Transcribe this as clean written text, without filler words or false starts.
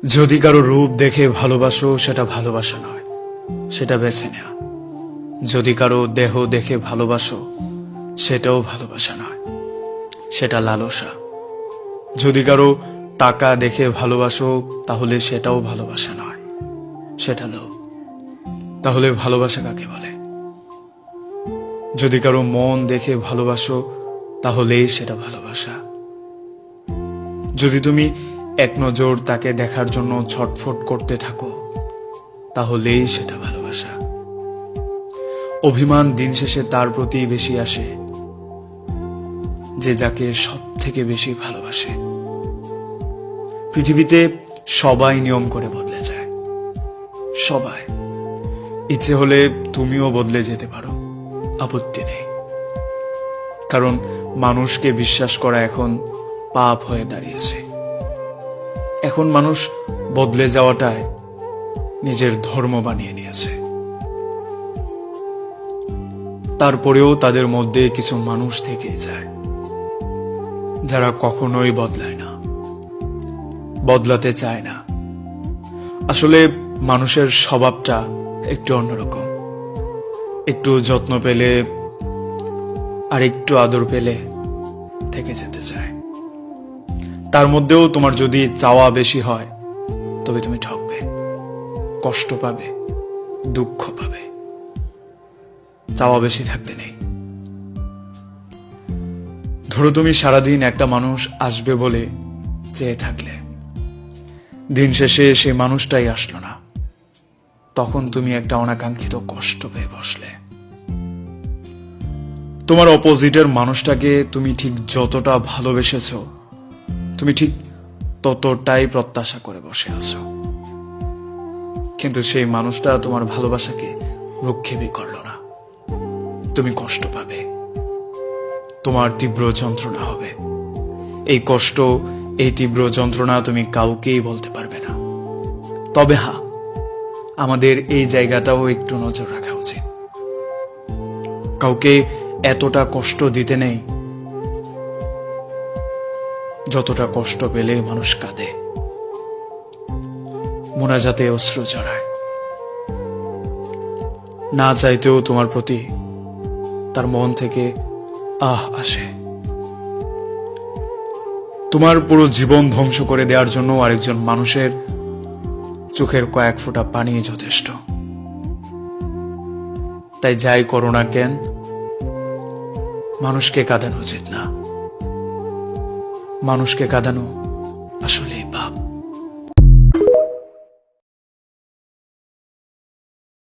যদি কারো রূপ দেখে ভালোবাসো সেটা ভালোবাসা নয়, সেটা বেছে নেওয়া। যদি কারো দেহ দেখে ভালোবাসো সেটাও ভালোবাসা নয়, সেটা লালসা। যদি কারো টাকা দেখে ভালোবাসো তাহলে সেটাও ভালোবাসা নয়, সেটা লোভ। তাহলে ভালোবাসা কাকে বলে? যদি কারো মন দেখে ভালোবাসো তাহলেই সেটা ভালোবাসা। যদি তুমি এক নজর তাকে দেখার জন্য ছটফট করতে থাকো তাহলেই সেটা ভালোবাসা। অভিমান দিন শেষে তার প্রতি বেশি আসে যে যাকে সব থেকে বেশি ভালোবাসে। পৃথিবীতে সবাই নিয়ম করে বদলে যায়, সবাই। ইচ্ছে হলে তুমিও বদলে যেতে পারো, আপত্তি নেই। কারণ মানুষকে বিশ্বাস করা এখন পাপ হয়ে দাঁড়িয়েছে। এখন মানুষ বদলে যাওয়াটাই নিজের ধর্ম বানিয়ে নিয়েছে। তারপরেও তাদের মধ্যে কিছু মানুষ থেকেই যায় যারা কখনোই বদলায় না, বদলাতে চায় না। আসলে মানুষের স্বভাবটা একটু অন্যরকম। একটু যত্ন পেলে আর একটু আদর পেলে থেকে যেতে চায়। তার মধ্যেও তোমার যদি চাওয়া বেশি হয় তবে তুমি ঠকবে, কষ্ট পাবে, দুঃখ পাবে। চাওয়া বেশি থাকতে নেই। ধরো তুমি সারাদিন একটা মানুষ আসবে বলে চেয়ে থাকলে, দিন শেষে সেই মানুষটাই আসলো না, তখন তুমি একটা অনাকাঙ্ক্ষিত কষ্ট পেয়ে বসলে। তোমার অপোজিটের মানুষটাকে তুমি ঠিক যতটা ভালোবেসেছো তুমি ঠিক ততটাই প্রত্যাশা করে বসে আছো, কিন্তু সেই মানুষটা তোমার ভালোবাসাকে ভ্রুক্ষেপই করলো না। তুমি কষ্ট পাবে, তোমার তীব্র যন্ত্রণা হবে। এই কষ্ট, এই তীব্র যন্ত্রণা তুমি কাউকেই বলতে পারবে না। তবে হ্যাঁ, আমাদের এই জায়গাটাও একটু নজর রাখা উচিত। কাউকে এতটা কষ্ট দিতে নেই যতটা কষ্ট পেলে মানুষ কাঁদে, মোনাজাতে অশ্রু ঝরায়। না চাইতেও তোমার প্রতি তার মন থেকে আহ আসে। তোমার পুরো জীবন ধ্বংস করে দেওয়ার জন্য আরেকজন মানুষের চোখের কয়েক ফোঁটা পানি যথেষ্ট। তাই যাই করো না কেন, মানুষকে কাঁদানো উচিত না। মানুষকে কাঁদানো